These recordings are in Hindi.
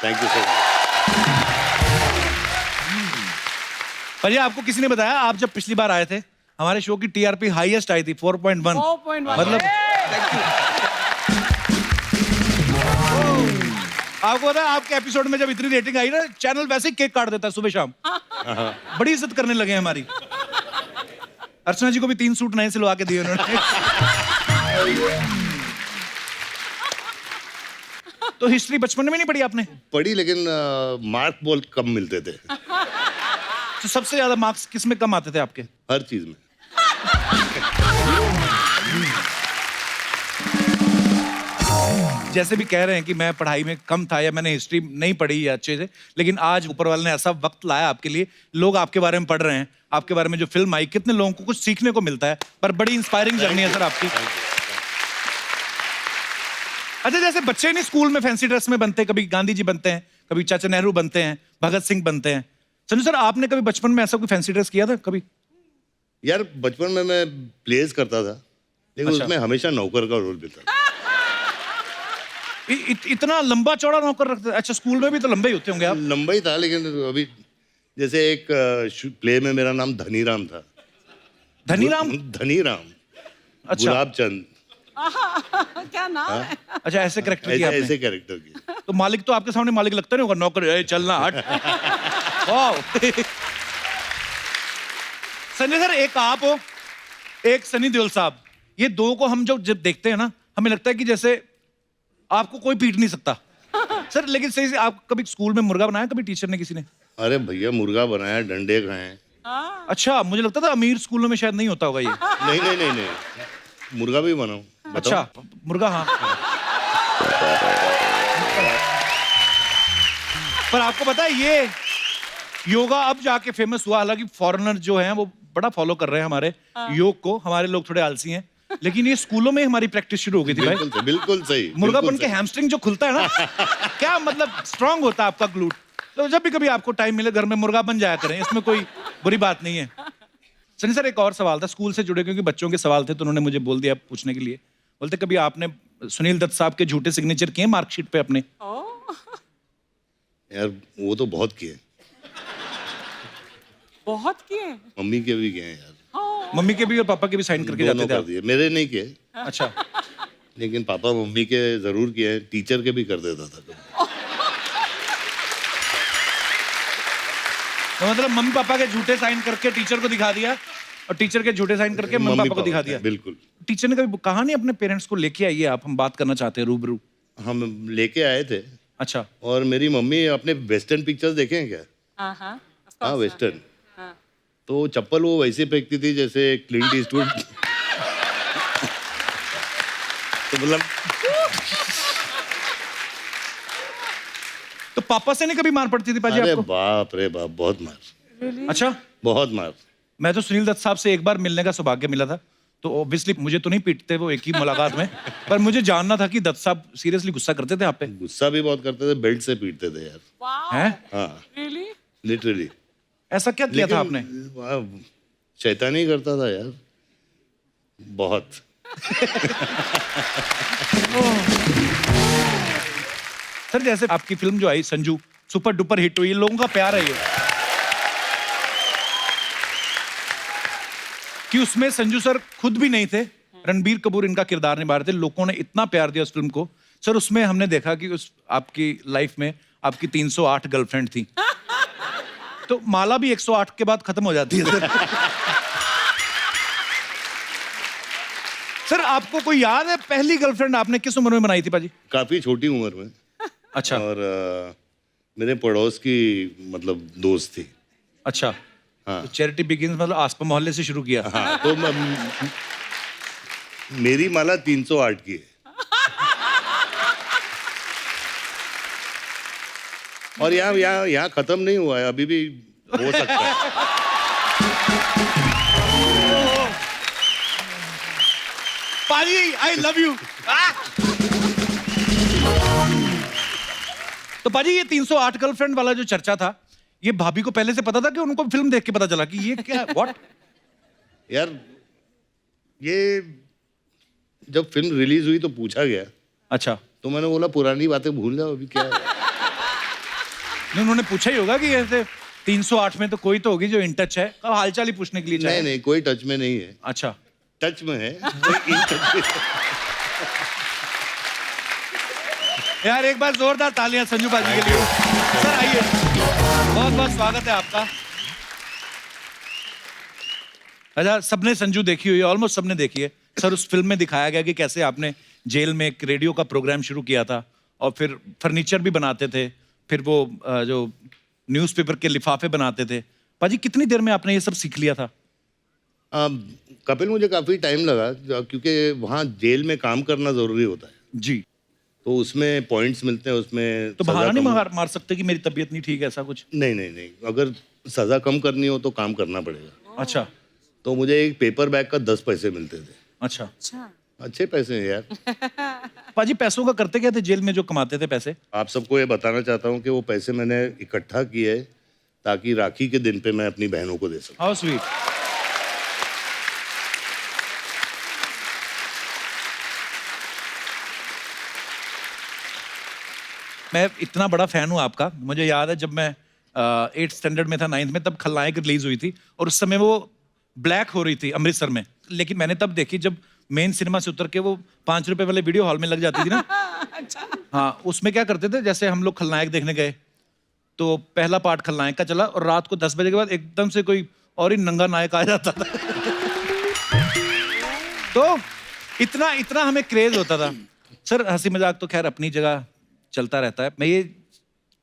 Thank you so much. भैया आपको किसी ने बताया, आप जब पिछली बार आए थे हमारे शो की टीआरपी हाईएस्ट आई थी 4.1। 4.1 मतलब आपको पता है आपके एपिसोड में जब इतनी रेटिंग आई ना, चैनल वैसे ही केक काट देता है सुबह शाम। बड़ी इज्जत करने लगे हैं हमारी। अर्चना जी को भी 3 सूट नए सिलवा के दिए उन्होंने। तो हिस्ट्री बचपन में नहीं पढ़ी आपने? पढ़ी, लेकिन मार्क बहुत कम मिलते थे तो सबसे ज्यादा मार्क्स किस में कम आते थे आपके? हर चीज में। जैसे भी कह रहे हैं कि मैं पढ़ाई में कम था या मैंने हिस्ट्री नहीं पढ़ी या अच्छे से, लेकिन आज ऊपर वाले ने ऐसा वक्त लाया आपके लिए, लोग आपके बारे में पढ़ रहे हैं, आपके बारे में जो फिल्म आई, कितने लोगों को कुछ सीखने को मिलता है। पर बड़ी इंस्पायरिंग जर्नी है सर आपकी। अच्छा, जैसे बच्चे नहीं स्कूल में फैंसी ड्रेस में बनते, कभी गांधी जी बनते हैं, कभी चाचा नेहरू बनते हैं, भगत सिंह बनते हैं। संजू सर, आपने कभी बचपन में ऐसा कोई फैंसी ड्रेस किया था कभी? यार बचपन में मैं प्लेस करता था, लेकिन अच्छा। उसमें हमेशा नौकर का रोल भी था। इतना लंबा चौड़ा नौकर रखते? अच्छा, स्कूल में भी तो लंबे ही होते होंगे आप। लंबा ही था, लेकिन अभी जैसे एक प्ले में मेरा नाम धनीराम था। धनीराम? धनीराम। अच्छा। गुलाब चंद। क्या नाम है? अच्छा, ऐसे करेक्टर किया आपने? ऐसे कैरेक्टर किया। तो मालिक तो आपके सामने मालिक लगता नहीं होगा, नौकर ए, चलना हट। वाह। संजय सर, एक आप हो, एक सनी देओल साहब, ये दो को हम जब देखते हैं ना, हमें लगता है कि जैसे आपको कोई पीट नहीं सकता। सर लेकिन सही से आप कभी स्कूल में मुर्गा बनाया कभी टीचर ने, किसी ने? अरे भैया, मुर्गा बनाया, डंडे खाए। अच्छा, मुझे लगता था अमीर स्कूलों में शायद नहीं होता होगा ये। नहीं नहीं नहीं नहीं, मुर्गा भी बनाऊं। अच्छा, मुर्गा, हाँ। पर आपको पता है ये योगा अब जाके फेमस हुआ, हालांकि फॉरेनर जो हैं वो बड़ा फॉलो कर रहे हैं हमारे योग को, हमारे लोग थोड़े आलसी हैं, लेकिन ये स्कूलों में हमारी प्रैक्टिस शुरू हो गई थी भाई। बिल्कुल सही। मुर्गा बिल्कुल बन के सही। हैमस्ट्रिंग जो खुलता है ना, क्या मतलब स्ट्रांग होता है आपका ग्लूट। तो जब भी कभी आपको टाइम मिले घर में मुर्गा बन जाया करें, इसमें कोई बुरी बात नहीं है। सनी सर, एक और सवाल था स्कूल से जुड़े, क्योंकि बच्चों के सवाल थे तो उन्होंने मुझे बोल दिया पूछने के लिए। बोलते कभी आपने सुनील दत्त साहब के झूठे सिग्नेचर किए मार्कशीट पे अपने? यार वो तो बहुत किए, बहुत किए। मम्मी के भी किए हैं यार। मम्मी के भी और पापा के भी साइन करके दोनों जाते थे कर आप? दिए, मेरे नहीं किए, अच्छा। लेकिन पापा मम्मी के जरूर किए हैं, टीचर के भी कर देता था। तो मतलब मम्मी पापा के झूठे साइन करके टीचर को दिखा दिया और टीचर के झूठे साइन करके मम्मी पापा को दिखा दिया? बिल्कुल। टीचर ने कभी कहा नहीं अपने पेरेंट्स को लेके आइए आप, हम बात करना चाहते हैं रूबरू? हम लेके आए थे। अच्छा। और मेरी मम्मी अपने वेस्टर्न पिक्चर्स देखे हैं क्या? हाँ, वेस्टर्न। तो चप्पल वो वैसे फेंकती थी जैसे क्लिंट ईस्टवुड। तो मतलब तो पापा से नहीं कभी मार पड़ती थी पाजी अरे आपको? बाप रे बाप, बहुत मार। अच्छा। बहुत मार। मैं तो सुनील दत्त साहब से एक बार मिलने का सौभाग्य मिला था, तो ऑब्वियसली मुझे तो नहीं पीटते वो एक ही मुलाकात में, पर मुझे जानना था कि दत्त साहब सीरियसली गुस्सा करते थे आप पे? गुस्सा भी बहुत करते थे, बेल्ट से पीटते थे यार। हैं? हाँ, Really? लिटरली। ऐसा क्या किया था आपने? शैतानी करता था यार, बहुत। सर जैसे आपकी फिल्म जो आई संजू, सुपर डुपर हिट हुई, लोगों का प्यार है ये, कि उसमें संजू सर खुद भी नहीं थे, रणबीर कपूर इनका किरदार निभा रहे थे, लोगों ने इतना प्यार दिया उस फिल्म को। सर उसमें हमने देखा कि उस आपकी लाइफ में आपकी 308 गर्लफ्रेंड थी, तो माला भी 108 के बाद खत्म हो जाती है सर। सर आपको कोई याद है पहली गर्लफ्रेंड आपने किस उम्र में बनाई थी पाजी? काफी छोटी उम्र में। अच्छा। और मेरे पड़ोस की मतलब दोस्त थी। अच्छा। हाँ। तो चैरिटी बिगिंस मतलब आसपा मोहल्ले से शुरू किया? हाँ, तो मेरी माला 308 की है। और यहाँ खत्म नहीं हुआ है, अभी भी हो सकता है। पाजी आई लव यू। तो पाजी ये 308 गर्लफ्रेंड वाला जो चर्चा था, ये भाभी को पहले से पता था कि उनको फिल्म देख के पता चला कि ये क्या? व्हाट? यार ये जब फिल्म रिलीज हुई तो पूछा गया। अच्छा। तो मैंने बोला पुरानी बातें भूल जाओ, अभी क्या है। नहीं, उन्होंने पूछा ही होगा कि ऐसे 308 में तो कोई तो होगी जो इन टच है, अब हालचाल ही पूछने के लिए नहीं चाहे। नहीं, कोई टच में नहीं है, अच्छा, टच में है, कोई इन टच में। यार एक बार जोरदार तालियां संजू पाजी के लिए। सर आइए, बहुत बहुत स्वागत है आपका। अच्छा, सबने संजू देखी हुई है, ऑलमोस्ट सबने देखी है। सर, उस फिल्म में दिखाया गया कि कैसे आपने जेल में एक रेडियो का प्रोग्राम शुरू किया था और फिर फर्नीचर भी बनाते थे, फिर वो जो न्यूज़पेपर के लिफाफे बनाते थे। पाजी, कितनी देर में आपने ये सब सीख लिया था? कपिल, मुझे काफी टाइम लगा क्योंकि वहाँ जेल में काम करना जरूरी होता है, जी। तो उसमें पॉइंट्स मिलते हैं, उसमें तो सजा बहाना नहीं कम- मार सकते कि मेरी तबीयत नहीं ठीक है, ऐसा कुछ? नहीं नहीं नहीं, अगर सजा कम करनी हो तो काम करना पड़ेगा। अच्छा तो मुझे एक पेपर बैग का 10 पैसे मिलते थे। अच्छा। अच्छा। अच्छे पैसे हैं यार। पाजी, पैसों का करते क्या थे जेल में जो कमाते थे पैसे? आप सबको ये बताना चाहता हूँ कि वो पैसे मैंने इकट्ठा किए ताकि राखी के दिन पे मैं अपनी बहनों को दे सकूं। How sweet. मैं इतना बड़ा फैन हूँ आपका। मुझे याद है जब मैं 8th स्टैंडर्ड में था, 9th में, तब खलनायक रिलीज हुई थी और उस समय वो ब्लैक हो रही थी अमृतसर में, लेकिन मैंने तब देखी जब मेन सिनेमा से उतर के वो 5 रुपए वाले वीडियो हॉल में लग जाती थी ना। अच्छा। हाँ, उसमें क्या करते थे, जैसे हम लोग खलनायक देखने गए तो पहला पार्ट खलनायक का चला और रात को 10 बजे के बाद एकदम से कोई और ही नंगा नायक आ जाता था। तो इतना इतना हमें क्रेज होता था। सर, हंसी मजाक तो खैर अपनी जगह चलता रहता है। मैं ये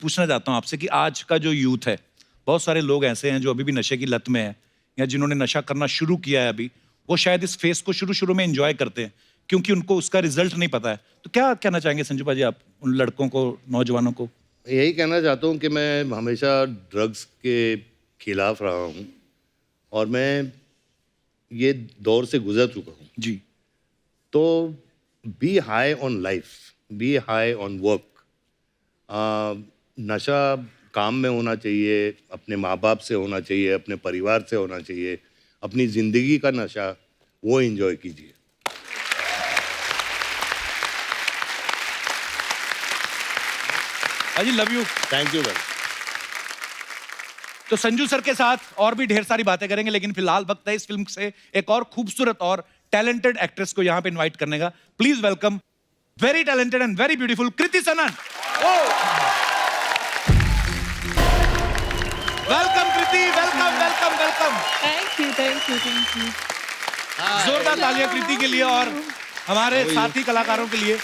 पूछना चाहता हूँ आपसे कि आज का जो यूथ है, बहुत सारे लोग ऐसे हैं जो अभी भी नशे की लत में है या जिन्होंने नशा करना शुरू किया है अभी, वो शायद इस फेस को शुरू शुरू में एंजॉय करते हैं क्योंकि उनको उसका रिजल्ट नहीं पता है। तो क्या कहना चाहेंगे संजू पाजी आप उन लड़कों को, नौजवानों को? यही कहना चाहता हूँ कि मैं हमेशा ड्रग्स के खिलाफ रहा हूँ और मैं ये दौर से गुजर चुका हूँ। जी। तो be high on life, be high on work. नशा काम में होना चाहिए, अपने माँ बाप से होना चाहिए, अपने परिवार से होना चाहिए। अपनी जिंदगी का नशा वो एंजॉय कीजिए। अजी, लव यू। थैंक यू भाई। तो संजू सर के साथ और भी ढेर सारी बातें करेंगे, लेकिन फिलहाल वक्त है इस फिल्म से एक और खूबसूरत और टैलेंटेड एक्ट्रेस को यहाँ पे इनवाइट करने का। Please welcome very talented and very beautiful Kriti Sanon. Welcome Kriti, welcome welcome welcome. Thank you thank you thank you. जोरदार तालियां कृति के लिए और हमारे साथी कलाकारों के लिए।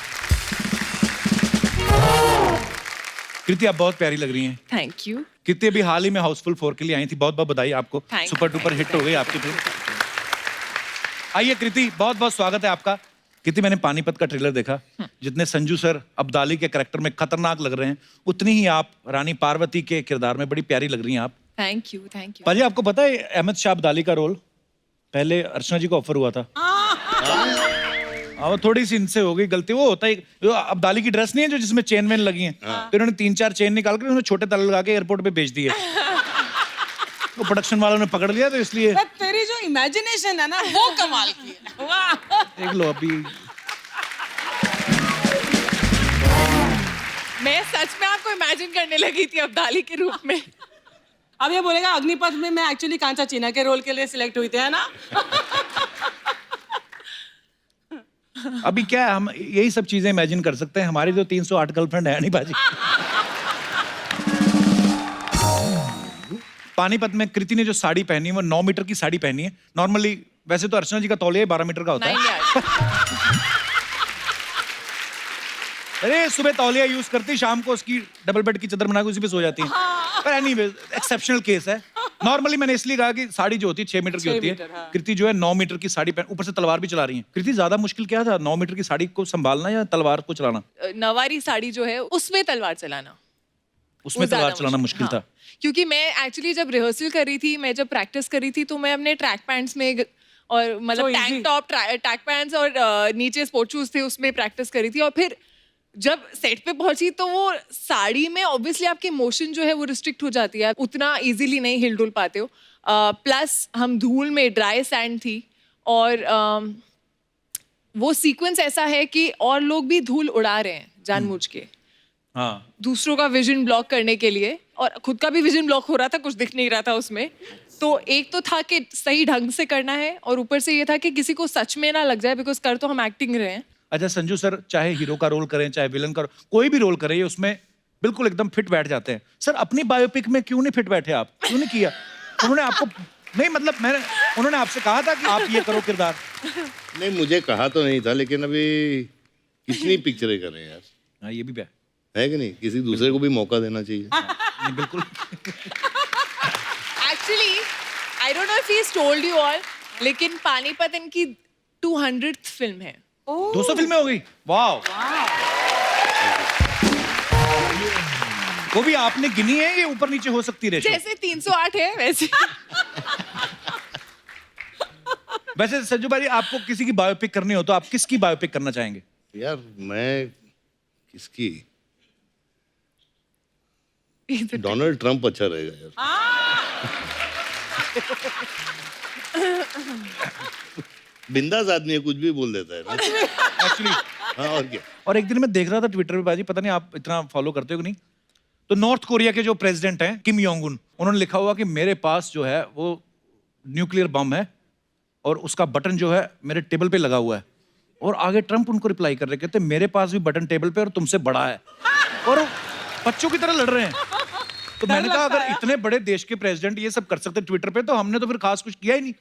कृति, आप बहुत प्यारी लग रही हैं। Thank you. कृति अभी हाल ही में हाउसफुल 4 के लिए आई थी, बहुत बहुत बधाई आपको। Thank super you, duper thank hit हो गई आपकी फिल्म। आइए कृति, बहुत बहुत स्वागत है आपका। कृति, मैंने पानीपत का ट्रेलर देखा। जितने संजू सर अब्दाली के कैरेक्टर में खतरनाक लग रहे हैं, उतनी ही आप रानी पार्वती के किरदार में बड़ी प्यारी लग रही हैं आप। Thank you thank you. पाजी, आपको पता है अहमद शाह अब्दाली का रोल पहले अर्चना जी को ऑफर हुआ था। वो थोड़ी सी इनसे हो गई गलती। वो होता है, जो अब्दाली की ड्रेस नहीं है जो जिसमें चेन वेन लगी हैं, तो इन्होंने 3-4 चेन निकाल कर उन्होंने छोटे ताले लगा के एयरपोर्ट पे भेज दिए। तो प्रोडक्शन वालों ने पकड़ लिया, तो इसलिए तेरी जो इमेजिनेशन है ना वो कमाल की है। वाह। देख लो अभी। मैं सच में आपको इमेजिन करने लगी थी अब्दाली के रूप में। अब ये बोलेगा अग्निपथ में मैं एक्चुअली कांचा चीना के रोल के लिए सिलेक्ट हुई थी, है ना? अभी क्या है, हम यही सब चीजें इमेजिन कर सकते हैं। हमारी तो 308 गर्लफ्रेंड है नहीं बाजी। पानीपत में कृति ने जो साड़ी पहनी है वो 9 मीटर की साड़ी पहनी है। नॉर्मली वैसे तो अर्चना जी का तौलिया 12 मीटर का होता है। नहीं यार। अरे सुबह तौलिया यूज करती, शाम को उसकी डबल बेड की चादर बना के उसी पे सो जाती है। पर एनीवे, एक्सेप्शनल केस है। नॉर्मली मैंने इसलिए कहा कि साड़ी जो होती है 6 मीटर की 6 होती है। मीटर, हाँ। कृति जो है 9 मीटर की साड़ी पहन, ऊपर से तलवार भी चला रही है। कृति, ज्यादा मुश्किल क्या था, 9 मीटर की साड़ी को संभालना या तलवार को चलाना? नवारी साड़ी जो है उसमें तलवार चलाना। उसमें वो तलवार ज्यादा चलाना मुश्किल हाँ। था। क्योंकि मैं एक्चुअली जब रिहर्सल कर रही थी, मैं जब प्रैक्टिस कर रही थी, तो मैं अपने ट्रैक पैंट्स में और मतलब So easy. Tank top, track pants और नीचे स्पोर्ट शूज थे, उसमें प्रैक्टिस करी थी। और फिर जब सेट पे पहुंची तो वो साड़ी में ऑब्वियसली आपकी मोशन जो है वो रिस्ट्रिक्ट हो जाती है, उतना इजीली नहीं हिल डुल पाते हो। प्लस हम धूल में, ड्राई सैंड थी और वो सीक्वेंस ऐसा है कि और लोग भी धूल उड़ा रहे हैं जानबूझ के, हाँ। दूसरों का विजन ब्लॉक करने के लिए। और खुद का भी विजन ब्लॉक हो रहा था, कुछ दिख नहीं रहा था उसमें। तो एक तो था कि सही ढंग से करना है, और ऊपर से ये था कि किसी को सच में ना लग जाए, बिकॉज कर तो हम एक्टिंग रहे हैं। अच्छा संजू सर, चाहे हीरो का रोल करें चाहे विलन का, कोई भी रोल करें, ये उसमें बिल्कुल एकदम फिट बैठ जाते हैं। सर अपनी बायोपिक में क्यों नहीं फिट बैठे आप, क्यों नहीं किया? उन्होंने आपको नहीं, मतलब उन्होंने आपसे कहा था कि आप ये करो किरदार? नहीं, मुझे कहा तो नहीं था, लेकिन अभी कितनी पिक्चरें कर रहे हैं यार। हाँ ये भी है कि नहीं, किसी दूसरे को भी मौका देना चाहिए। नहीं, बिल्कुल। Actually I don't know if he told you all, लेकिन पानीपत इनकी 200th फिल्म है। 200 फिल्में हो गई, वाह। वो भी आपने गिनी है, ये ऊपर नीचे हो सकती है? जैसे 308 है वैसे। वैसे संजू भाई, आपको किसी की बायोपिक करनी हो तो आप किसकी बायोपिक करना चाहेंगे? यार मैं किसकी, डोनाल्ड ट्रंप अच्छा रहेगा यार। बिंदास आदमी है, कुछ भी बोल देता है ना। एक्चुअली हाँ, और क्या। और एक दिन मैं देख रहा था ट्विटर पे बाजी, पता नहीं आप इतना फॉलो करते हो कि नहीं, तो नॉर्थ कोरिया के जो प्रेसिडेंट हैं किम योंग उन, उन्होंने लिखा हुआ कि मेरे पास जो है वो न्यूक्लियर बम है और उसका बटन जो है मेरे टेबल पे लगा हुआ है। और आगे ट्रंप उनको रिप्लाई कर रहे, कहते मेरे पास भी बटन टेबल पे और तुमसे बड़ा है, और बच्चों की तरह लड़ रहे हैं। तो मैंने कहा अगर इतने बड़े देश के प्रेसिडेंट ये सब कर सकते ट्विटर पे, तो हमने तो फिर खास कुछ किया ही नहीं।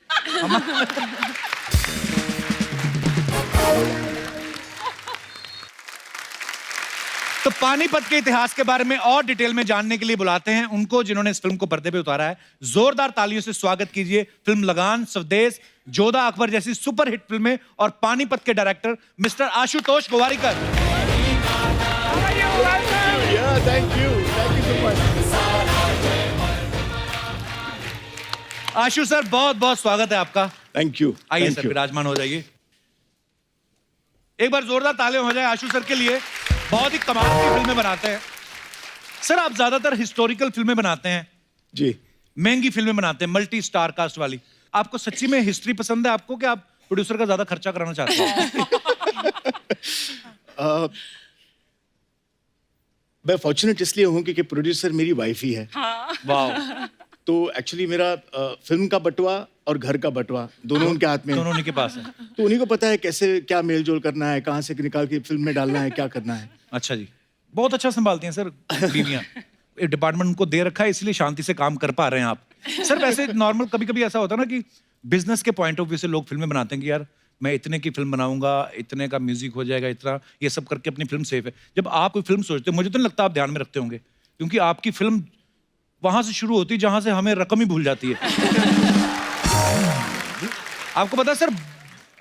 तो पानीपत के इतिहास के बारे में और डिटेल में जानने के लिए बुलाते हैं उनको जिन्होंने इस फिल्म को पर्दे पे उतारा है। जोरदार तालियों से स्वागत कीजिए फिल्म लगान, स्वदेश, जोधा अकबर जैसी सुपरहिट फिल्में और पानीपत के डायरेक्टर मिस्टर आशुतोष गोवारिकर। आशु सर, बहुत बहुत स्वागत है आपका। Thank you. आइए सर, विराजमान हो जाइए। एक बार जोरदार तालियां हो जाए आशु सर के लिए, बहुत ही कमाल की फिल्में बनाते हैं। सर आप ज्यादातर हिस्टोरिकल फिल्में बनाते हैं जी, महंगी फिल्में बनाते हैं, मल्टी स्टार कास्ट वाली। आपको सच्ची में हिस्ट्री पसंद है आपको, कि आप प्रोड्यूसर का ज्यादा खर्चा कराना चाहते हैं? मैं फॉर्चुनेट इसलिए हूँ क्योंकि प्रोड्यूसर मेरी वाइफ ही है। वाह, तो एक्चुअली मेरा फिल्म का बटवा और घर का बटवा दोनों उनके हाथ में है। दोनों उन्हीं के पास है। तो उन्हीं को पता है कैसे क्या मेल जोल करना है, कहाँ से निकाल के फिल्म में डालना है, क्या करना है। अच्छा जी, बहुत अच्छा संभालती हैं सर बीवियां। डिपार्टमेंट उनको दे रखा है, इसलिए शांति से काम कर पा रहे हैं आप। सर वैसे नॉर्मल कभी कभी ऐसा होता है ना कि बिजनेस के पॉइंट ऑफ व्यू से लोग फिल्में बनाते हैं कि यार मैं इतने की फिल्म बनाऊंगा, इतने का म्यूजिक हो जाएगा, इतना ये सब करके अपनी फिल्म सेफ है। जब आप कोई फिल्म सोचते हैं, मुझे तो नहीं लगता आप ध्यान में रखते होंगे, क्योंकि आपकी फिल्म वहां से शुरू होती है जहां से हमें रकम ही भूल जाती है। आपको पता है सर,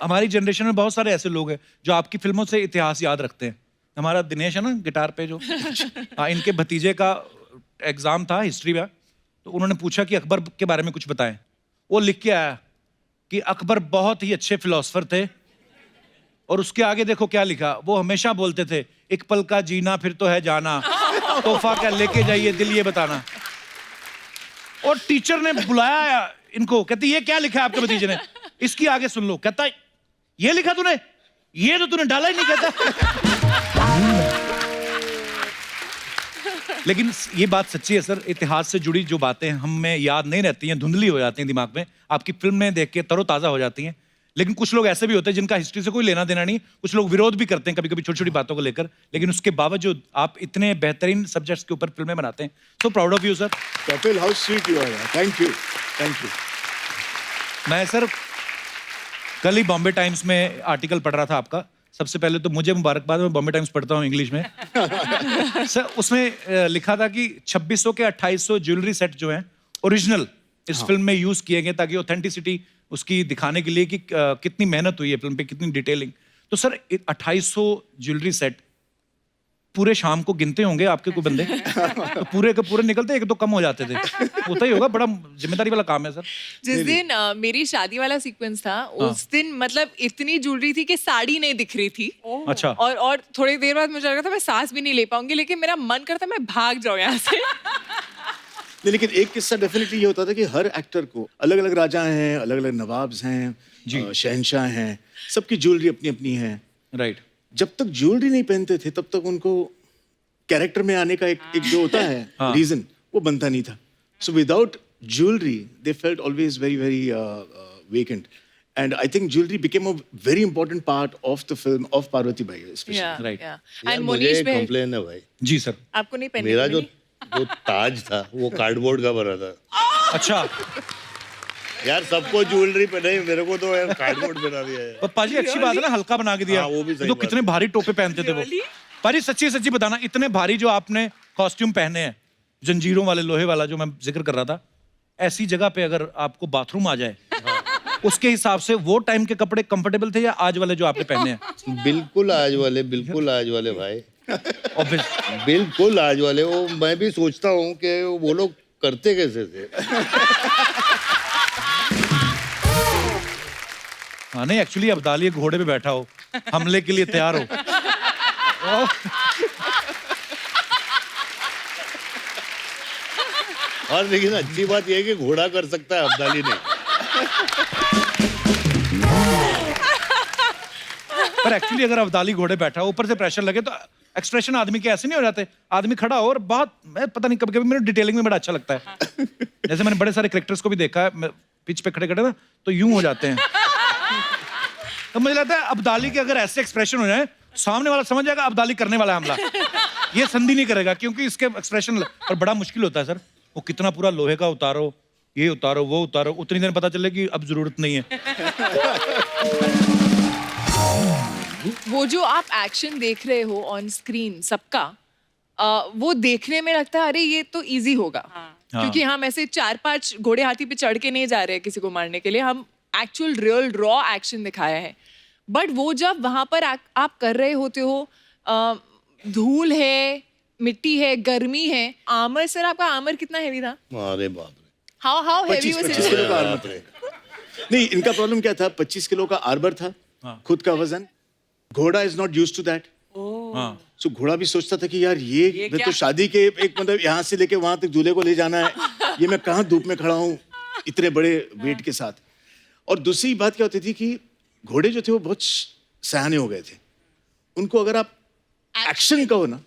हमारी जनरेशन में बहुत सारे ऐसे लोग हैं जो आपकी फिल्मों से इतिहास याद रखते हैं। हमारा दिनेश है ना गिटार पे जो, हाँ, इनके भतीजे का एग्जाम था हिस्ट्री का, तो उन्होंने पूछा कि अकबर के बारे में कुछ बताएं। वो लिख के आया कि अकबर बहुत ही अच्छे फिलोसफर थे, और उसके आगे देखो क्या लिखा, वो हमेशा बोलते थे एक पल का जीना फिर तो है जाना, तोहफा क्या लेके जाइए दिल ये बताना। और टीचर ने बुलाया इनको, कहती ये क्या लिखा है आपके भतीजे ने, इसकी आगे सुन लो। कहता ये लिखा तूने, ये तो तूने डाला ही नहीं। कहता लेकिन ये बात सच्ची है सर, इतिहास से जुड़ी जो बातें हमें याद नहीं रहती हैं, धुंधली हो जाती हैं दिमाग में, आपकी फिल्में देख के तरोताजा हो जाती हैं। लेकिन कुछ लोग ऐसे भी होते हैं जिनका हिस्ट्री से कोई लेना देना नहीं, कुछ लोग विरोध भी करते हैं कभी कभी छोटी छोटी बातों को लेकर, लेकिन उसके बावजूद आप इतने बेहतरीन सब्जेक्ट्स के ऊपर फिल्में बनाते हैं। So proud of you sir. Kapil, how sweet you are. Thank you, thank you. मैं सर कल ही बॉम्बे टाइम्स में आर्टिकल पढ़ रहा था आपका। सबसे पहले तो मुझे मुबारकबाद, मैं बॉम्बे टाइम्स पढ़ता हूँ इंग्लिश में। सर उसमें लिखा था कि 2600 के 2800 ज्वेलरी सेट जो हैं ओरिजिनल इस फिल्म में यूज किए गए, ताकि ऑथेंटिसिटी उसकी दिखाने के लिए कि कितनी मेहनत हुई है फिल्म पे, कितनी डिटेलिंग। तो सर 2800 ज्वेलरी सेट पूरे शाम को गिनते होंगे आपके कोई बंदे? तो पूरे के पूरे निकलते, एक दो कम हो जाते थे, होता ही होगा, बड़ा जिम्मेदारी वाला काम है सर। जिस दिन मेरी शादी वाला सीक्वेंस था, उस दिन मतलब इतनी ज्वेलरी थी कि साड़ी नहीं दिख रही थी। अच्छा। और थोड़ी देर बाद मुझे लगा था मैं सांस भी नहीं ले पाऊंगी, लेकिन मेरा मन करता मैं भाग जाऊं यहाँ से। लेकिन एक किस्सा डेफिनेटली ये होता था कि हर एक्टर को अलग अलग राजा हैं, अलग अलग नवाब्स हैं, शहंशाह हैं, सबकी ज्वेलरी अपनी अपनी है। राइट। जब तक ज्वेलरी नहीं पहनते थे तब तक उनको कैरेक्टर में आने का एक जो होता है रीजन, वो बनता नहीं था. So without jewelry, they felt always very, very vacant. And I think jewelry became a very important part of the film of Parvati Bai, especially. Yeah, Right. yeah. यार And मुझे Monish एक bhai, कंप्लेन है भाई, जी सर. आपको नहीं पहनने मेरा को जो मिली? जो ताज था वो कार्डबोर्ड का बना था. अच्छा. यार सबको ज्वेलरी पे नहीं, मेरे को तो यार कार्डबोर्ड बना दिया है. पर पाजी अच्छी बात है ना, हल्का बना के दिया. हाँ, वो भी सही तो बात कितने है. भारी टोपे पहनते थे वो. पाजी सच्ची सच्ची बताना, इतने भारी जो आपने कॉस्ट्यूम पहने हैं, जंजीरों वाले, लोहे वाला जो मैं जिक्र कर रहा था, ऐसी जगह पे अगर आपको बाथरूम आ जाए, उसके हिसाब से वो टाइम के कपड़े कंफर्टेबल थे या आज वाले जो आपने पहने हैं? बिल्कुल आज वाले भाई, Obvious. बिल्कुल आज वाले. वो मैं भी सोचता हूँ कि वो लोग करते कैसे थे. हाँ नहीं, एक्चुअली अब्दाली घोड़े पे बैठा हो, हमले के लिए तैयार हो. और लेकिन अच्छी बात यह है कि घोड़ा कर सकता है, अब्दाली ने. पर एक्चुअली अगर अब्दाली घोड़े बैठा हो, ऊपर से प्रेशर लगे तो एक्सप्रेशन आदमी के ऐसे नहीं हो जाते. आदमी खड़ा हो और बहुत, मैं पता नहीं, कभी कभी मेरे डिटेलिंग में बड़ा अच्छा लगता है. जैसे मैंने बड़े सारे कैरेक्टर्स को भी देखा है, पिच पे खड़े खड़े ना तो यूं हो जाते हैं. तो मुझे लगता है अब्दाली के अगर ऐसे एक्सप्रेशन हो जाए, सामने वाला समझ जाएगा अब्दाली करने वाला हमला. ये संधि नहीं करेगा क्योंकि इसके एक्सप्रेशन पर बड़ा मुश्किल होता है सर. वो कितना पूरा लोहे का उतारो, ये उतारो, वो उतारो, उतनी देर पता चले कि अब जरूरत नहीं है. वो जो आप एक्शन देख रहे हो ऑन स्क्रीन सबका, वो देखने में लगता है अरे ये तो इजी होगा. क्योंकि हम ऐसे 4-5 घोड़े हाथी पे चढ़ के नहीं जा रहे हैं किसी को मारने के लिए. हम एक्चुअल रियल रॉ एक्शन दिखाया है. बट वो जब वहां पर आप कर रहे होते हो, धूल है, मिट्टी है, गर्मी है. आर्मर सर, आपका आर्मर कितना हैवी था? अरे बाप रे. हाउ हेवी 25 किलो का आर्मर था. नहीं, इनका प्रॉब्लम क्या था, 25 किलो का आर्मर था, खुद का वजन. घोड़ा is not used to that. So घोड़ा भी सोचता था कि यार ये मैं तो शादी के एक मतलब यहाँ से लेके वहां तक दूल्हे को ले जाना है, ये मैं कहाँ धूप में खड़ा हूँ इतने बड़े वेट के साथ. और दूसरी बात क्या होती थी कि घोड़े जो थे वो बहुत सयाने हो गए थे. उनको अगर आप एक्शन कहो ना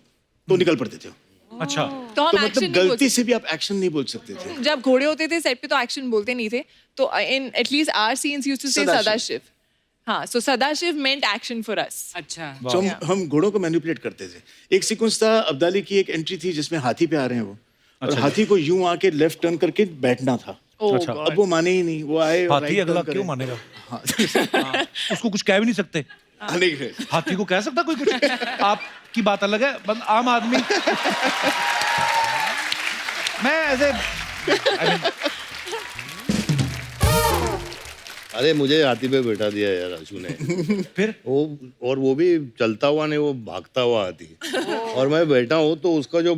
तो निकल पड़ते थे. अच्छा. तो हम तो एक्शन मतलब नहीं गलती बोलते. से भी आप एक्शन नहीं बोल सकते थे. जब घोड़े होते थे सेट पे तो एक्शन बोलते नहीं थे. तो in at least our scenes used to say Sadashiv. Sadashiv. हाँ, so Sadashiv meant action for us. अच्छा. तो हम घोड़ों को मैनिपुलेट करते थे. एक सीक्वेंस था, अब्दाली की एक एंट्री थी जिसमें हाथी पे आ रहे हैं वो, और हाथी को यूं आके लेफ्ट टर्न करके बैठना था. अच्छा. अब वो माने ही नहीं, वो आए और हाथी right अगला turn क्यों करे. मानेगा? हाँ. उसको कुछ कह भी नहीं सकते. नहीं गए. हाथी को कह सकता कोई कुछ? आपकी बात अलग है, बस आम आदमी. मैं ऐसे अरे मुझे हाथी पे बैठा दिया यार आशु ने. फिर वो भी चलता हुआ नहीं, वो भागता हुआ हाथी. और मैं बैठा हूँ तो उसका जो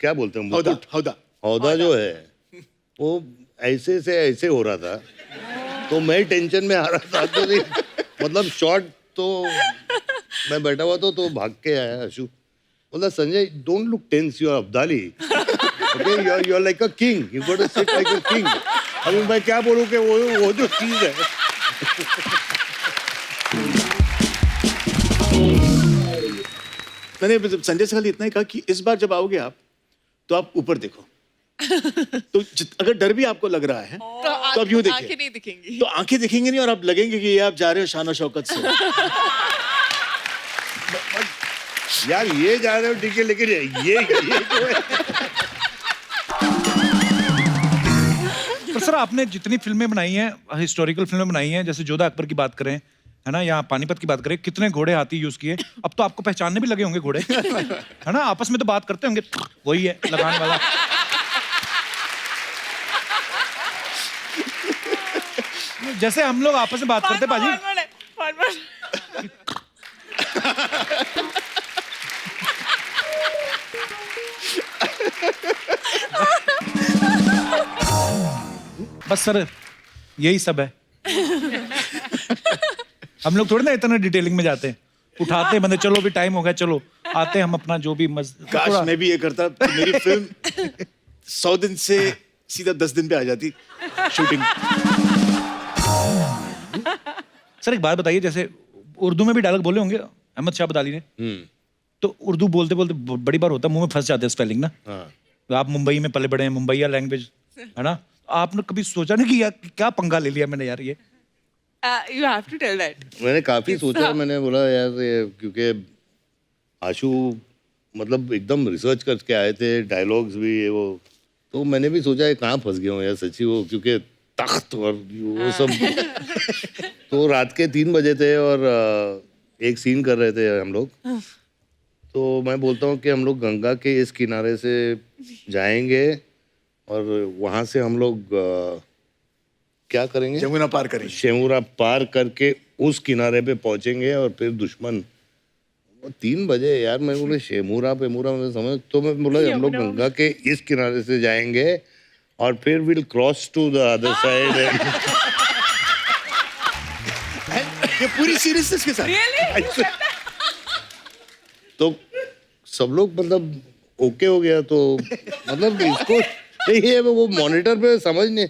क्या बोलते हैं हौदा, मुकुट, हौदा. हौदा जो है वो ऐसे से ऐसे हो रहा था. तो मैं टेंशन में आ रहा था. तो मतलब शॉट तो मैं बैठा हुआ तो भाग के आया आशु. बोला Sanjay don't look tense, you are Abdali. Okay, you are like a king, you got to sit like a king. अभी मैं क्या बोलूं कि वो जो चीज है. मैंने संजय से खाली इतना ही कहा कि इस बार जब आओगे आप तो आप ऊपर देखो. तो अगर डर भी आपको लग रहा है तो आप यूं आंखें देखिए. नहीं दिखेंगी. तो आंखें दिखेंगी नहीं और आप लगेंगे कि ये आप जा रहे हो शान और शौकत से. यार ये जा रहे हो ठीक है, लेकिन ये जो है. पर सर आपने जितनी फिल्में बनाई हैं, हिस्टोरिकल फिल्में बनाई हैं, जैसे जोधा अकबर की बात करें, है ना, या पानीपत की बात करें, कितने घोड़े हाथी यूज किए. अब तो आपको पहचानने भी लगे होंगे घोड़े, है ना, आपस में तो बात करते होंगे, वही है लगान वाला. जैसे हम लोग आपस में बात करते पाजी. बस सर यही सब है. हम लोग थोड़ी ना इतना डिटेलिंग में जाते हैं. उठाते हैं बंदे, चलो भी टाइम हो गया, चलो आते हैं हम अपना जो भी काश मैं भी ये करता तो मेरी फिल्म 100 दिन से सीधा 10 दिन पे आ जाती शूटिंग. सर एक बात बताइए, जैसे उर्दू में भी डायलॉग बोले होंगे अहमद शाह अब्दाली ने, तो उर्दू बोलते बोलते बड़ी बार होता है मुंह में फंस जाते हैं स्पेलिंग ना. हाँ. आप मुंबई में पले बड़े हैं, मुंबईया लैंग्वेज है ना, आपने कभी सोचा नहीं कि यार क्या पंगा ले लिया मैंने यार ये? You have to tell that. मैंने काफी सोचा, मैंने बोला यार ये, क्योंकि आशु मतलब एकदम रिसर्च करके आए थे, डायलॉग्स भी ये वो, तो मैंने भी सोचा ये कहाँ फंस गया हूँ यार सच्ची, वो क्योंकि तख्त और वो सब। तो रात के 3 बजे थे और एक सीन कर रहे थे हम लोग, तो मैं बोलता हूँ कि हम लोग गंगा के इस किनारे से जाएंगे और वहाँ से हम लोग क्या करेंगे, जमुना पार करेंगे, शेमुरा पार करके उस किनारे पे पहुंचेंगे और फिर दुश्मन। 3 बजे यार, मैं बोले शेमुरा पेमुरा मैं समझ, तो मैं बोला हम लोग गंगा के इस किनारे से जाएंगे और फिर will cross to the other side. ये पूरी सीरियसनेस के साथ तो सब लोग मतलब ओके हो गया, तो मतलब इसको ये वो मॉनिटर पे समझ नहीं,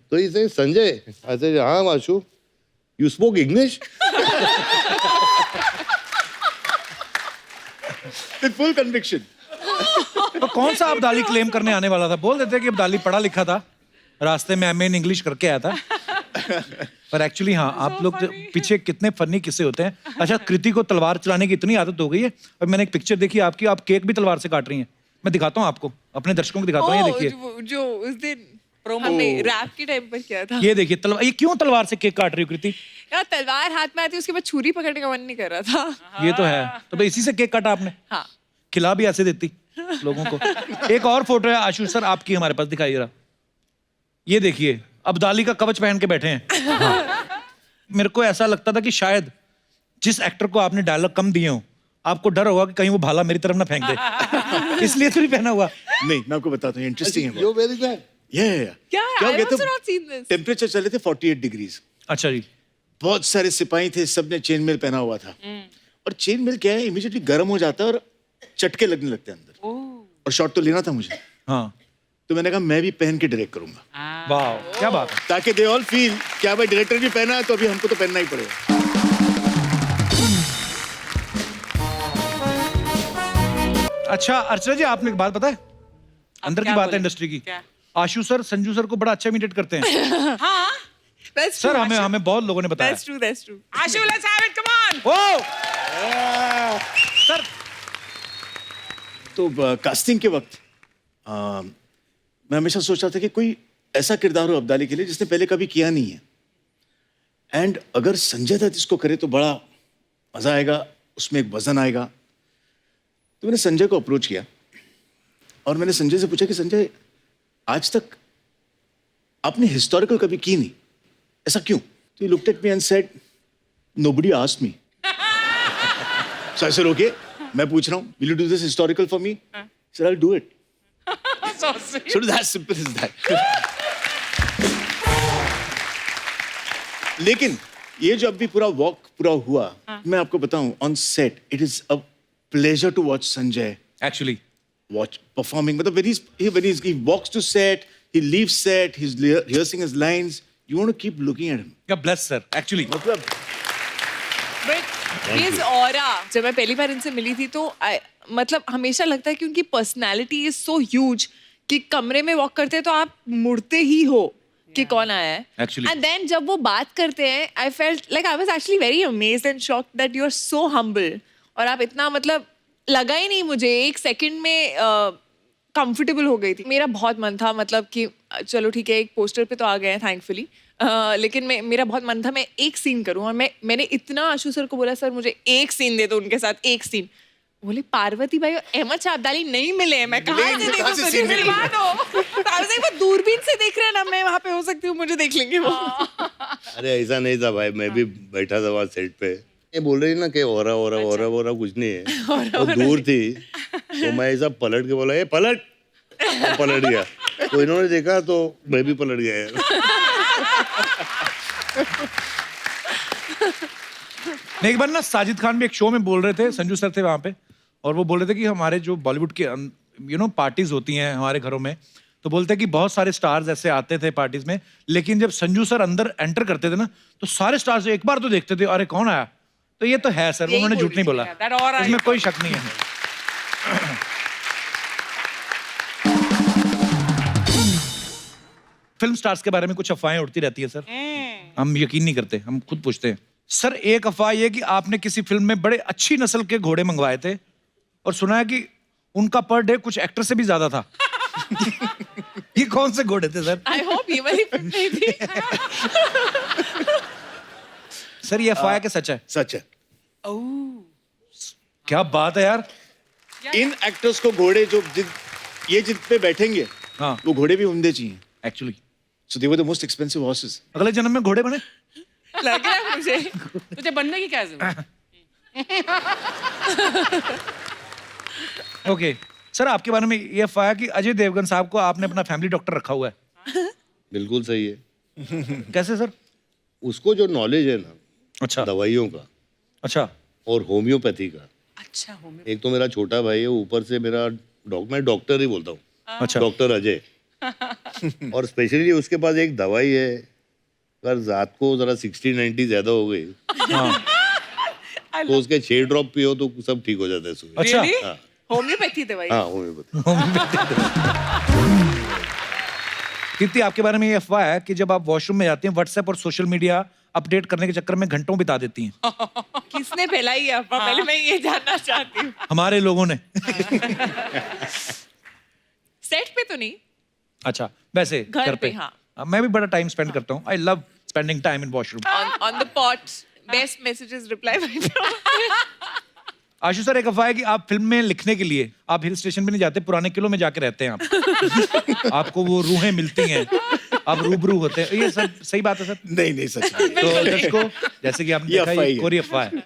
तो इसे संजय ऐसे, हाँ Ashu you spoke English with full conviction. तो कौन सा अब्दाली क्लेम करने आने वाला था? बोल देते कि अब्दाली पढ़ा लिखा था, रास्ते में एमए इन इंग्लिश करके आया था। पर एक्चुअली हाँ, आप लोग पीछे कितने फनी किस्से होते हैं। अच्छा, कृति को तलवार चलाने की इतनी आदत हो गई है, और मैंने एक पिक्चर देखी आपकी, आप केक भी तलवार से काट रही हैं। मैं दिखाता हूँ आपको, अपने दर्शकों को दिखाता हूँ, ये देखिए। जो उस दिन हमने रैप के टाइम पर किया था। ये देखिए तलवार, ये क्यों तलवार से केक काट रही हो कृति? यार तलवार हाथ में आती, उसके बाद छुरी पकड़ने का मन नहीं कर रहा था। ये तो है, तो भाई इसी से केक काटा आपने? हाँ। खिला भी ऐसे देती लोगों को। एक और फोटो है आशु सर आपकी हमारे पास, दिखाइए जरा। ये देखिए अब्दाली का कवच पहन के बैठे हैं। हाँ। मेरे को ऐसा लगता था कि शायद जिस एक्टर को आपने डायलॉग कम दिए हो, आपको डर होगा कि कहीं वो भाला मेरी तरफ ना फेंक दे, इसलिए तो नहीं पहना हुआ। नहीं, मैं आपको बताता हूँ, इंटरेस्टिंग है। You very bad. क्या I have also not seen this. Temperature चले थे 48 डिग्रीज। अच्छा जी। बहुत सारे सिपाही थे, सबने चेन मेल पहना हुआ था, और चेन मेल क्या है, इमीडिएटली गर्म हो जाता है और चटके लगने लगते हैं अंदर, और शॉट तो लेना था मुझे। हाँ, तो मैंने कहा मैं भी पहन के डायरेक्ट करूंगा, वाह क्या बात है। ताकि दे ऑल फील क्या भाई डायरेक्टर भी पहना है तो अभी हमको तो पहनना ही पड़ेगा। अच्छा अर्चना जी, आपने एक बात पता है, अंदर की बात है इंडस्ट्री की। आशु सर संजू सर को बड़ा अच्छा इमिटेट करते हैं। हाँ That's सर true, हमें बहुत लोगों ने बताया। That's true, that's true. Ashu, let's have it, come on. Oh sir, तो कास्टिंग के वक्त मैं हमेशा सोच रहा था कि कोई ऐसा किरदार हो अब्दाली के लिए जिसने पहले कभी किया नहीं है, एंड अगर संजय दत्त इसको करे तो बड़ा मजा आएगा, उसमें एक वजन आएगा। तो मैंने संजय को अप्रोच किया और मैंने संजय से पूछा कि संजय, आज तक आपने हिस्टोरिकल कभी की नहीं, ऐसा क्यों? तो he looked at me and said, nobody asked me. So I said okay, मैं पूछ रहा हूँ, will you do this historical for me? Sir I will do it. So sweet. So that's simple as that. लेकिन ये जो अभी पूरा वॉक पूरा हुआ, मैं आपको बताऊं, on set it is a pleasure to watch Sanjay actually watch performing. मतलब when he walks to set, he leaves set, he's rehearsing his lines. You want to keep looking at him. क्या ब्लेस सर एक्चुअली। मतलब But his aura, जब मैं पहली बार इनसे मिली थी तो मतलब हमेशा लगता है कि उनकी पर्सनालिटी इज सो ह्यूज कि कमरे में वॉक करते हैं तो आप मुड़ते ही हो कि कौन आया है। Actually. एंड देन जब वो बात करते हैं, I felt like I was actually very amazed and shocked that you are so humble, और आप इतना मतलब लगा ही नहीं मुझे, एक सेकंड में कंफर्टेबल हो गई थी। मेरा बहुत मन था मतलब कि चलो ठीक है, एक पोस्टर पे तो आ गए हैं थैंकफुली, लेकिन मेरा बहुत मन था मैं एक सीन करूं, और मैंने इतना आशु सर को बोला, सर मुझे एक सीन दे दो उनके साथ, एक सीन। बोले पार्वती भाई और अहमद शाह अब्दाली नहीं मिले हैं, मैं कहाँ से देखूं तुझे, मिलवा दो। वो दूरबीन से देख रहे हैं ना, मैं वहाँ पे हो सकती हूँ, मुझे देख लेंगे वो। अरे ऐसा नहीं था भाई, मैं भी बैठा था वहाँ सेट पे, ये बोल रही ना कि ओरा कुछ नहीं है, वो दूर थी, तो मैं ऐसा पलट के बोला ये पलट, और पलट गया, तो इन्होंने देखा तो मैं भी पलट गया यार। एक बार ना साजिद खान भी एक शो में बोल रहे थे, संजू सर थे वहाँ पे, और वो बोल रहे थे कि हमारे जो बॉलीवुड के पार्टीज होती हैं हमारे घरों में, तो बोलते हैं कि बहुत सारे स्टार्स ऐसे आते थे पार्टीज में, लेकिन जब संजू सर अंदर एंटर करते थे ना, तो सारे स्टार्स एक बार तो देखते थे, अरे कौन आया? तो ये तो है सर, उन्होंने झूठ नहीं बोला, That aura इसमें you कोई शक नहीं है। फिल्म स्टार्स के बारे में कुछ अफवाहें उड़ती रहती है सर, हम यकीन नहीं करते, हम खुद पूछते हैं। सर एक अफवाह ये कि आपने किसी फिल्म में बड़े अच्छी नस्ल के घोड़े मंगवाए थे और सुना है कि उनका पर डे कुछ एक्टर से भी ज्यादा था। ये कौन से घोड़े थे सर? आई होप ये वाली फिल्म नहीं थी। सर ये अफवाह है कि सच है? सच है। क्या बात है यार। इन एक्टर्स को घोड़े जो ये जिन पे बैठेंगे, हाँ। वो घोड़े भी उम्दे चाहिए। Actually so they were the most expensive horses. अगले जन्म में घोड़े बने। लग रहा है मुझे। तुझे बनने की क्या जरूरत? ओके सर आपके बारे में ये अफवाह है कि अजय देवगन साहब को आपने अपना फैमिली डॉक्टर रखा हुआ है। बिल्कुल सही है। कैसे सर? उसको जो नॉलेज है ना अच्छा दवाइयों का अच्छा और होम्योपैथी का, अच्छा होम्यो एक तो मेरा छोटा भाई है, ऊपर से मेरा मैं डॉक्टर ही बोलता हूँ, अच्छा डॉक्टर अजय। और स्पेशली उसके पास एक दवाई है, अगर रात को जरा 60-90 ज्यादा हो गई हाँ तो उसके 6 ड्रॉप पियो तो सब ठीक हो जाता है सुबह। अच्छा Really? हाँ होम्योपैथी दवाई। हाँ होम्योपैथी। कीर्ति आपके बारे में ये अफवाह है कि जब आप वॉशरूम में जाती हैं व्हाट्सएप और सोशल मीडिया अपडेट करने के चक्कर में घंटों बिता देती हैं। किसने फैलाई है अफवाह? पहले मैं ये जानना चाहती हूँ। हमारे लोगों ने। सेट पे तो नहीं। अच्छा वैसे घर पे, हाँ। मैं भी बड़ा टाइम स्पेंड करता हूँ। I love spending time in washroom. On the pot best messages reply. Ashu sir एक अफवाह है कि आप फिल्म में लिखने के लिए आप हिल स्टेशन पे नहीं जाते, पुराने किलों में जाके रहते हैं आप। आपको वो रूहें मिलती हैं, आप रूबरू होते हैं। ये सब सही बात है सर? नहीं सच नहीं। तो दर्शकों जैसे कि आपने ये देखा अफवाह ये ही है। कोरी अफवाह है।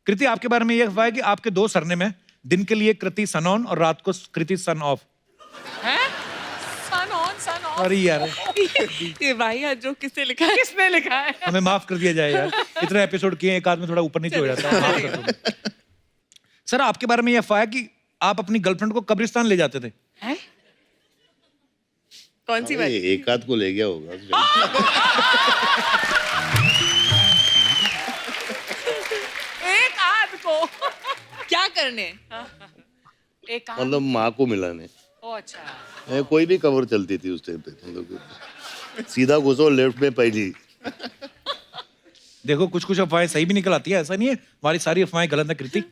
कृति आपके बारे में ये अफवाह है कि आपके 2 सरनेम है, दिन के लिए कृति सन ऑन और रात को Kriti sun off. Sun on sun off. अरे यार ये भाई आज जो किसने लिखा है? किसने लिखा है? हमें माफ कर दिया जाए यार, इतने एपिसोड किए एक आध में थोड़ा ऊपर नीचे हो जाता है। माफ कर दो। सर आपके बारे में ये अफवाह है कि आप अपनी गर्लफ्रेंड को कब्रिस्तान ले जाते थे। हैं? कौन सी बात? एक आध को ले गया होगा। एक आध को क्या करने? एक काम। मतलब माँ को मिलाने। ओ अच्छा। कोई भी कवर चलती थी उस टाइम पे, मतलब सीधा घुसो लेफ्ट में पहली। देखो कुछ कुछ अफवाहें सही भी निकल आती है, ऐसा नहीं है हमारी सारी अफवाहें गलत है। कृति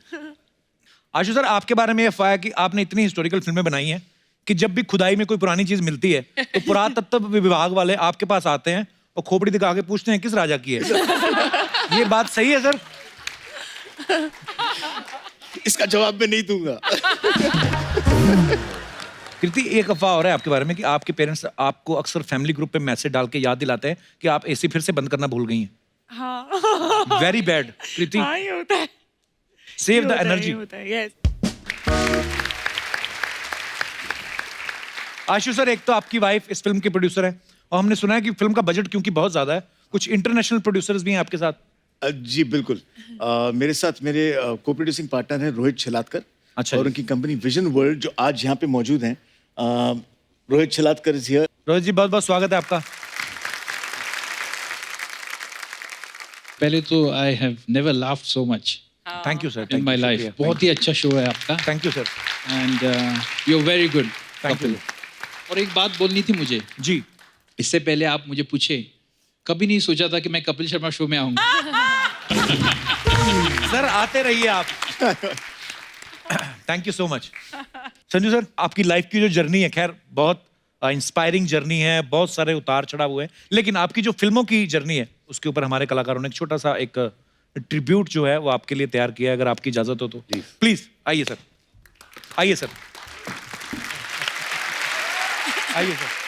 आशु सर आपके बारे में ये अफवाह है कि आपने इतनी हिस्टोरिकल फिल्में बनाई हैं कि जब भी खुदाई में कोई पुरानी चीज मिलती है तो पुरातत्व विभाग वाले आपके पास आते हैं और खोपड़ी दिखा के पूछते हैं किस राजा की है। ये बात सही है सर? इसका जवाब मैं नहीं दूंगा। कृति एक अफवाह हो रहा है आपके बारे में कि आपके पेरेंट्स आपको अक्सर फैमिली ग्रुप पे मैसेज डाल के याद दिलाते हैं कि आप एसी फिर से बंद करना भूल गई हैं। हाँ। वेरी बैड कृति, हाँ ये होता है। सेव द ये एनर्जी। होता है, yes। आशु सर एक तो आपकी वाइफ इस फिल्म की प्रोड्यूसर है और हमने सुना है कि फिल्म का बजट क्योंकि बहुत ज्यादा है कुछ इंटरनेशनल प्रोड्यूसर्स भी हैं आपके साथ। जी बिल्कुल। मेरे साथ मेरे को प्रोड्यूसिंग पार्टनर है रोहित छलातकर। अच्छा और जी। उनकी कंपनी विजन वर्ल्ड जो आज यहाँ पे मौजूद हैं। Rohit Chalatkar is here. रोहित जी बहुत बहुत स्वागत है आपका। पहले तो I have never laughed so much thank you sir in my life. बहुत ही अच्छा शो है आपका thank you sir. And you are very good. Thank you. और एक बात बोलनी थी मुझे, जी इससे पहले आप मुझे पूछे, कभी नहीं सोचा था कि मैं कपिल शर्मा शो में आऊंगा। सर आते रहिए आप। Thank you so much. Sanju sir आपकी लाइफ की जो जर्नी है खैर बहुत इंस्पायरिंग जर्नी है, बहुत सारे उतार चढ़ाव हुए हैं, लेकिन आपकी जो फिल्मों की जर्नी है उसके ऊपर हमारे कलाकारों ने एक छोटा सा एक ट्रिब्यूट जो है वो आपके लिए तैयार किया है, अगर आपकी इजाजत हो तो प्लीज आइए सर। आइए सर, आइए सर।